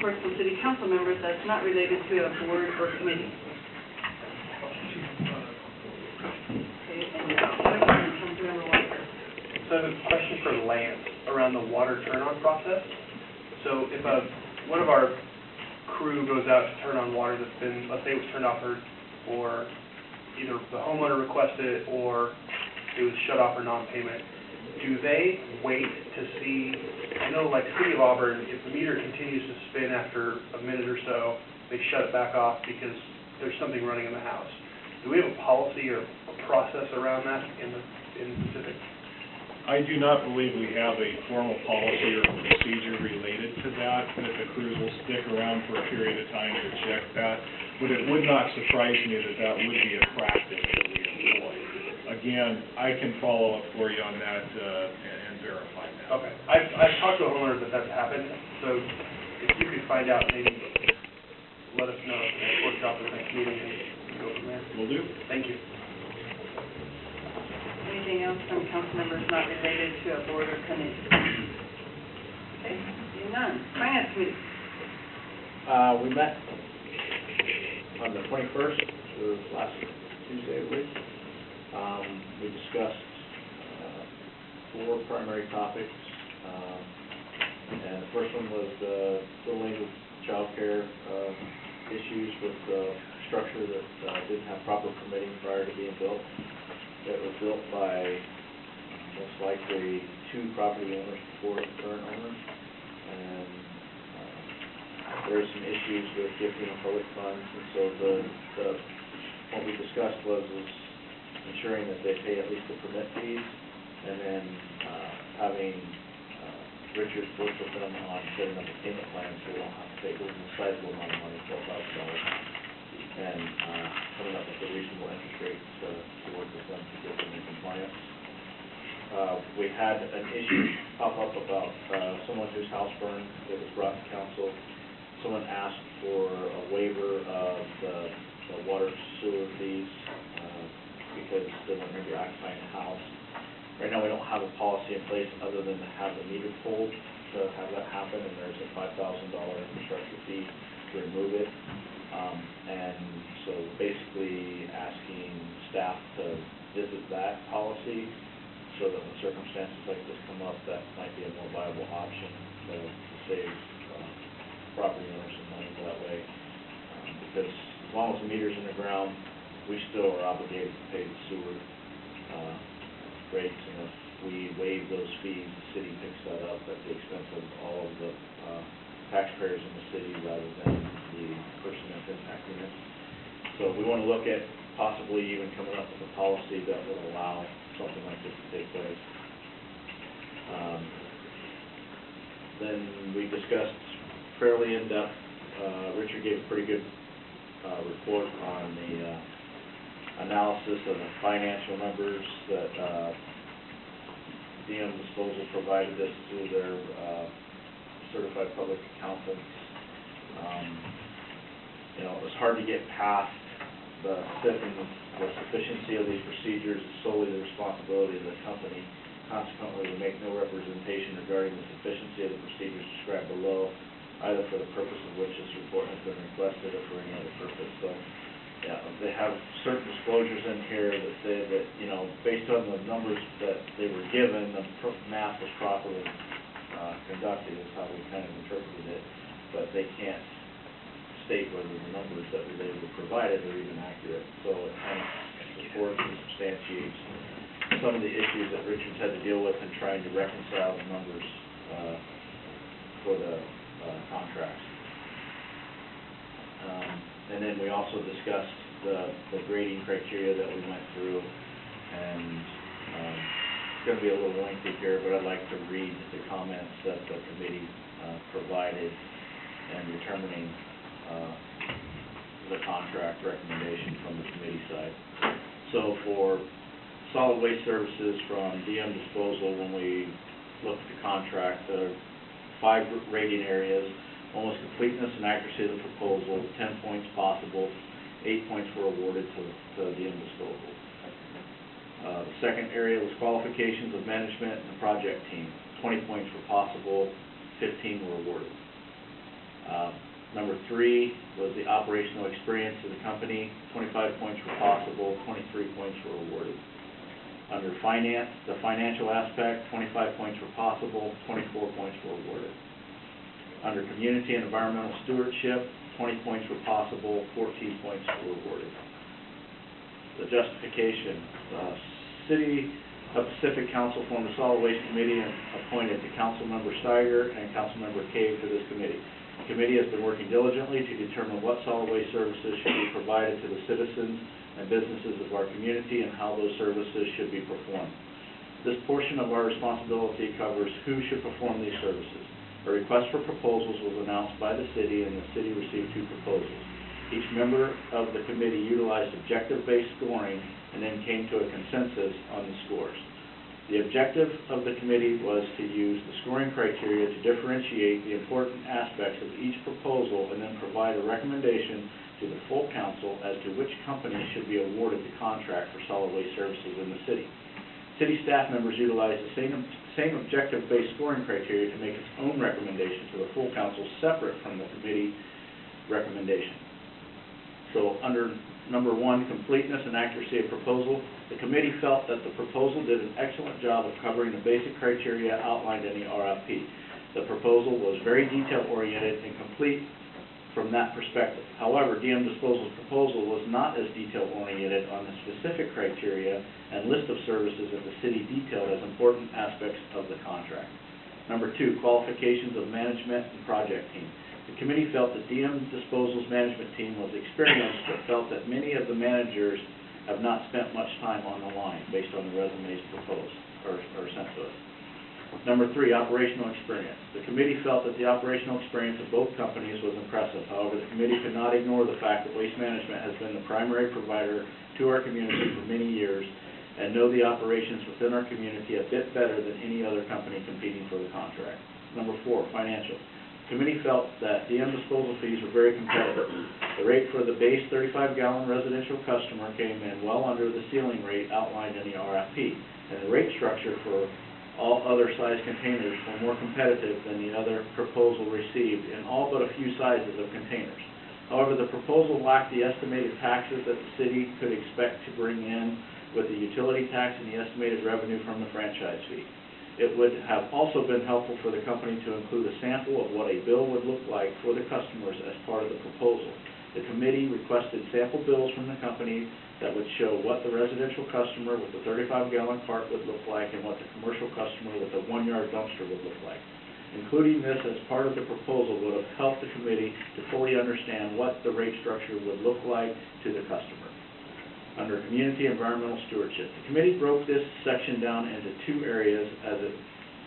reports from city council members that's not related to a board or committee. Okay, and Councilmember Walker. So I have a question for Lance around the water turn-on process. So if one of our crew goes out to turn on water that's been, let's say it was turned off or either the homeowner requested it or it was shut off for non-payment, do they wait to see, I know like City of Auburn, if the meter continues to spin after a minute or so, they shut it back off because there's something running in the house. Do we have a policy or a process around that in Pacific? I do not believe we have a formal policy or procedure related to that the crews will stick around for a period of time to check that. But it would not surprise me that would be a practice that we employ. Again, I can follow up for you on that and verify that. Okay. I've talked to a homeowner that that's happened, so if you could find out, maybe let us know at the next workshop or the next meeting and go from there. Will do. Thank you. Anything else from council members not related to a board or committee? Okay, seeing none. Finance committee. We met on the 21st, last Tuesday, I believe. We discussed 4 primary topics, and the first one was dealing with child care issues with structure that didn't have proper permitting prior to being built. That was built by most likely 2 property owners before the current owner, and there are some issues with gifting of public funds, and so what we discussed was ensuring that they pay at least the permit fees, and then having Richard work with them on setting up a payment plan so we don't have to pay a sizable amount of money, $12,000. And coming up with a reasonable interest rate to work with them to get them in compliance. We had an issue pop up about someone whose house burned that was brought to council. Someone asked for a waiver of the water sewer fees because they were going to be occupying the house. Right now we don't have a policy in place other than to have the meter pulled to have that happen, and there's a $5,000 infrastructure fee to remove it. And so basically asking staff to visit that policy so that when circumstances like this come up, that might be a more viable option to save property owners some money that way. Because as long as the meter's in the ground, we still are obligated to pay the sewer rates, and if we waive those fees, the city picks that up at the expense of all of the taxpayers in the city rather than the person that's impacting it. So we want to look at possibly even coming up with a policy that will allow something like this to take place. Then we discussed fairly in-depth, Richard gave a pretty good report on the analysis of the financial numbers that DM Disposal provided us through their certified public accountants. You know, it was hard to get past the sufficiency of these procedures is solely the responsibility of the company. Consequently, we make no representation regarding the sufficiency of the procedures described below, either for the purpose of which this report has been requested or for any other purpose. So, yeah, they have certain disclosures in here that say that, you know, based on the numbers that they were given, the math was properly conducted is how we kind of interpreted it, but they can't state whether the numbers that they were provided are even accurate. So it kind of supports and substantiates some of the issues that Richard's had to deal with in trying to reconcile the numbers for the contracts. And then we also discussed the grading criteria that we went through, and it's going to be a little lengthy here, but I'd like to read the comments that the committee provided in determining the contract recommendation from the committee side. So for solid waste services from DM Disposal, when we looked at the contract, there are 5 rating areas: almost completeness and accuracy of the proposal, 10 points possible, 8 points were awarded to DM Disposal. The second area was qualifications of management and the project team. 20 points were possible, 15 were awarded. Number 3 was the operational experience of the company. 25 points were possible, 23 points were awarded. Under finance, the financial aspect, 25 points were possible, 24 points were awarded. Under community and environmental stewardship, 20 points were possible, 14 points were awarded. The justification, City of Pacific Council formed a solid waste committee and appointed to Councilmember Steiger and Councilmember Cave to this committee. The committee has been working diligently to determine what solid waste services should be provided to the citizens and businesses of our community and how those services should be performed. This portion of our responsibility covers who should perform these services. A request for proposals was announced by the city, and the city received 2 proposals. Each member of the committee utilized objective-based scoring and then came to a consensus on the scores. The objective of the committee was to use the scoring criteria to differentiate the important aspects of each proposal and then provide a recommendation to the full council as to which company should be awarded the contract for solid waste services in the city. City staff members utilized the same objective-based scoring criteria to make its own recommendation to the full council separate from the committee recommendation. So under number 1, completeness and accuracy of proposal, the committee felt that the proposal did an excellent job of covering the basic criteria outlined in the RFP. The proposal was very detail-oriented and complete from that perspective. However, DM Disposal's proposal was not as detail-oriented on the specific criteria and list of services that the city detailed as important aspects of the contract. Number 2, qualifications of management and project team. The committee felt that DM Disposal's management team was experienced, but felt that many of the managers have not spent much time on the line based on the resumes proposed or sent to us. Number 3, operational experience. The committee felt that the operational experience of both companies was impressive. However, the committee could not ignore the fact that Waste Management has been the primary provider to our community for many years and know the operations within our community a bit better than any other company competing for the contract. Number 4, financial. The committee felt that DM disposal fees were very competitive. The rate for the base 35-gallon residential customer came in well under the ceiling rate outlined in the RFP, and the rate structure for all other size containers were more competitive than the other proposal received in all but a few sizes of containers. However, the proposal lacked the estimated taxes that the city could expect to bring in with the utility tax and the estimated revenue from the franchise fee. It would have also been helpful for the company to include a sample of what a bill would look like for the customers as part of the proposal. The committee requested sample bills from the company that would show what the residential customer with the 35-gallon cart would look like and what the commercial customer with a 1-yard dumpster would look like. Including this as part of the proposal would have helped the committee to fully understand what the rate structure would look like to the customer. Under community environmental stewardship, the committee broke this section down into 2 areas as it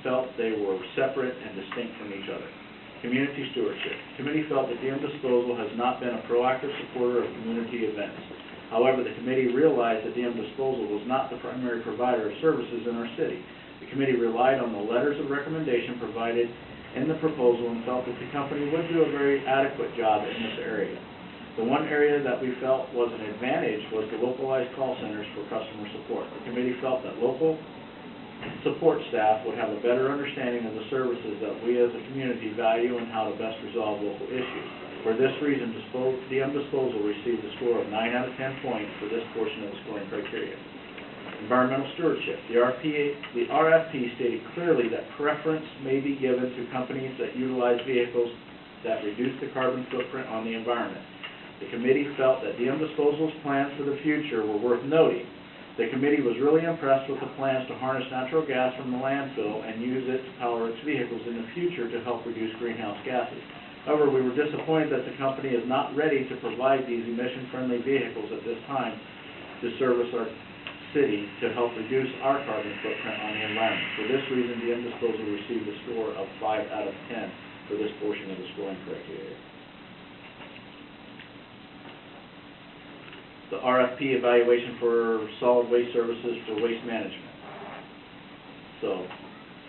felt they were separate and distinct from each other. Community stewardship. The committee felt that DM Disposal has not been a proactive supporter of community events. However, the committee realized that DM Disposal was not the primary provider of services in our city. The committee relied on the letters of recommendation provided in the proposal and felt that the company would do a very adequate job in this area. The one area that we felt was an advantage was the localized call centers for customer support. The committee felt that local support staff would have a better understanding of the services that we as a community value and how to best resolve local issues. For this reason, DM Disposal received a score of 9 out of 10 points for this portion of the scoring criteria. Environmental stewardship. The RFP stated clearly that preference may be given to companies that utilize vehicles that reduce the carbon footprint on the environment. The committee felt that DM Disposal's plans for the future were worth noting. The committee was really impressed with the plans to harness natural gas from the landfill and use it to power its vehicles in the future to help reduce greenhouse gases. However, we were disappointed that the company is not ready to provide these emission-friendly vehicles at this time to service our city to help reduce our carbon footprint on the environment. For this reason, DM Disposal received a score of 5 out of 10 for this portion of the scoring criteria. The RFP evaluation for solid waste services for waste management. So,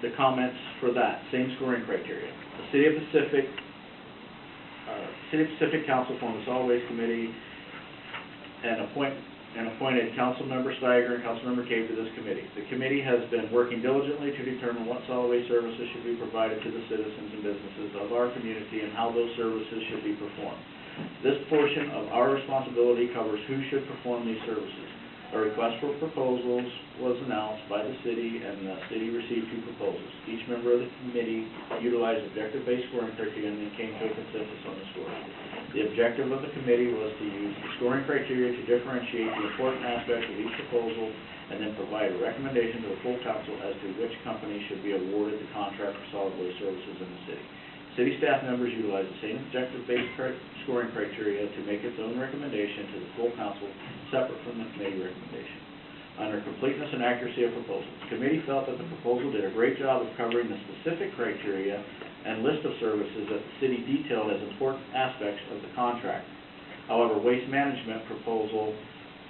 the comments for that, same scoring criteria. The City of Pacific Council formed a solid waste committee and and appointed Councilmember Steiger and Councilmember Cave to this committee. The committee has been working diligently to determine what solid waste services should be provided to the citizens and businesses of our community and how those services should be performed. This portion of our responsibility covers who should perform these services. A request for proposals was announced by the city, and the city received 2 proposals. Each member of the committee utilized objective-based scoring criteria and then came to a consensus on the scoring. The objective of the committee was to use the scoring criteria to differentiate the important aspects of each proposal and then provide a recommendation to the full council as to which company should be awarded the contract for solid waste services in the city. City staff members utilized the same objective-based scoring criteria to make its own recommendation to the full council, separate from the committee recommendation. Under completeness and accuracy of proposal, the committee felt that the proposal did a great job of covering the specific criteria and list of services that the city detailed as important aspects of the contract. However, waste management proposal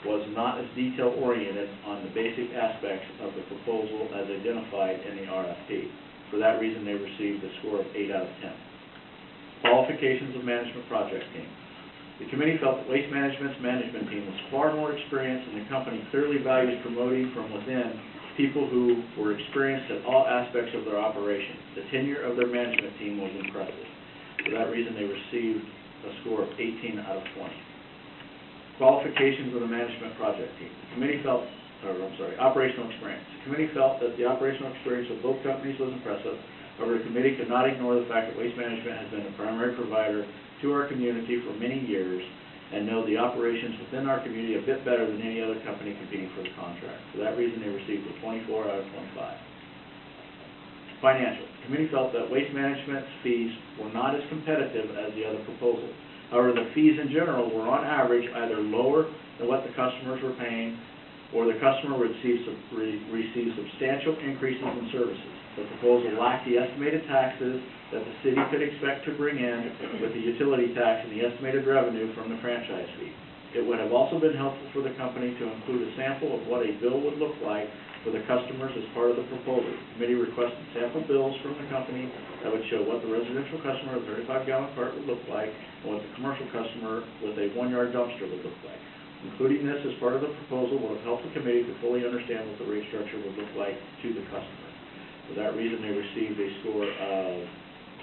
was not as detail-oriented on the basic aspects of the proposal as identified in the RFP. For that reason, they received a score of 8 out of 10. Qualifications of management project team. The committee felt that Waste Management's management team was far more experienced, and the company clearly values promoting from within people who were experienced at all aspects of their operation. The tenure of their management team was impressive. For that reason, they received a score of 18 out of 20. Qualifications of the management project team. Operational experience. The committee felt that the operational experience of both companies was impressive. However, the committee could not ignore the fact that Waste Management has been the primary provider to our community for many years and know the operations within our community a bit better than any other company competing for the contract. For that reason, they received a 24 out of 25. Financial. The committee felt that Waste Management's fees were not as competitive as the other proposals. However, the fees in general were on average either lower than what the customers were paying, or the customer would receive substantial increases in services. The proposal lacked the estimated taxes that the city could expect to bring in with the utility tax and the estimated revenue from the franchise fee. It would have also been helpful for the company to include a sample of what a bill would look like for the customers as part of the proposal. The committee requested sample bills from the company that would show what the residential customer of a 35-gallon cart would look like and what the commercial customer with a 1-yard dumpster would look like. Including this as part of the proposal would have helped the committee to fully understand what the rate structure would look like to the customer. For that reason, they received a score of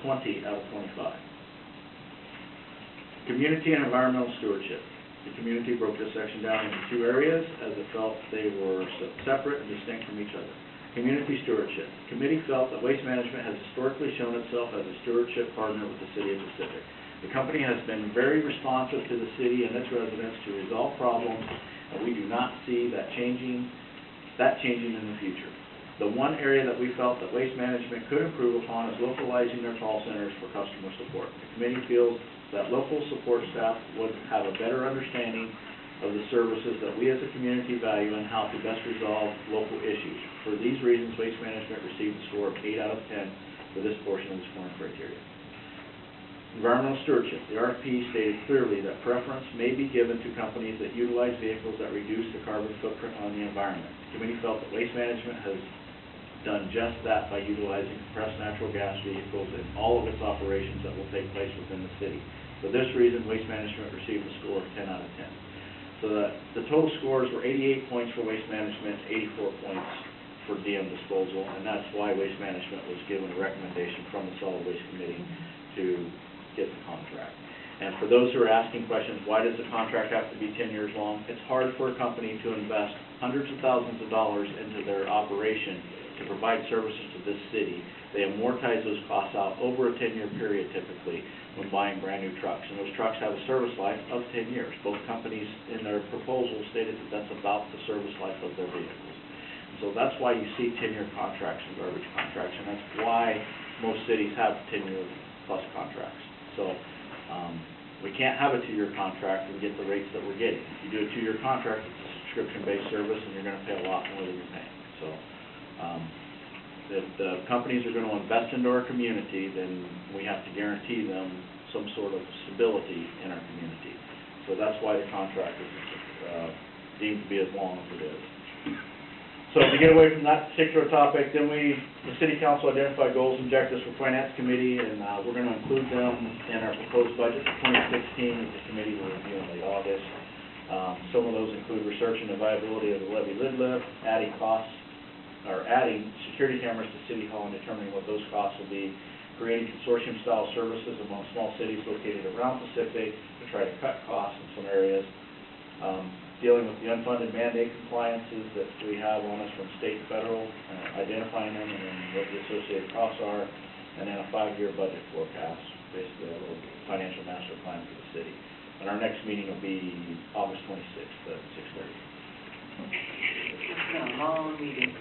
20 out of 25. Community and environmental stewardship. The community broke this section down into 2 areas as it felt they were separate and distinct from each other. Community stewardship. The committee felt that Waste Management has historically shown itself as a stewardship partner with the City of Pacific. The company has been very responsive to the city and its residents to resolve problems, and we do not see that changing in the future. The one area that we felt that Waste Management could improve upon is localizing their call centers for customer support. The committee feels that local support staff would have a better understanding of the services that we as a community value and how to best resolve local issues. For these reasons, Waste Management received a score of 8 out of 10 for this portion of the scoring criteria. Environmental stewardship. The RFP stated clearly that preference may be given to companies that utilize vehicles that reduce the carbon footprint on the environment. The committee felt that Waste Management has done just that by utilizing compressed natural gas vehicles in all of its operations that will take place within the city. For this reason, Waste Management received a score of 10 out of 10. So the total scores were 88 points for Waste Management, 84 points for DM disposal, and that's why Waste Management was given a recommendation from the Solid Waste Committee to get the contract. And for those who are asking questions, why does the contract have to be 10 years long? It's hard for a company to invest hundreds of thousands of dollars into their operation to provide services to this city. They amortize those costs out over a 10-year period typically when buying brand new trucks. And those trucks have a service life of 10 years. Both companies in their proposal stated that that's about the service life of their vehicles. And so that's why you see 10-year contracts and garbage contracts, and that's why most cities have 10-year plus contracts. So we can't have a 2-year contract and get the rates that we're getting. If you do a 2-year contract, it's a subscription-based service, and you're going to pay a lot more than you're paying. So if the companies are going to invest into our community, then we have to guarantee them some sort of stability in our community. So that's why the contract is deemed to be as long as it is. So to get away from that particular topic, then the City Council identified goals and objectives for Finance Committee, and we're going to include them in our proposed budget for 2016 that the committee will review in late August. Some of those include researching the viability of the levee lid lift, adding security cameras to City Hall and determining what those costs will be, creating consortium-style services among small cities located around Pacific to try to cut costs in some areas, dealing with the unfunded mandate compliances that we have on us from state and federal, identifying them and then what the associated costs are, and then a 5-year budget forecast, basically a little financial master plan for the city. And our next meeting will be August 26th at 6:30. It's been a long meeting.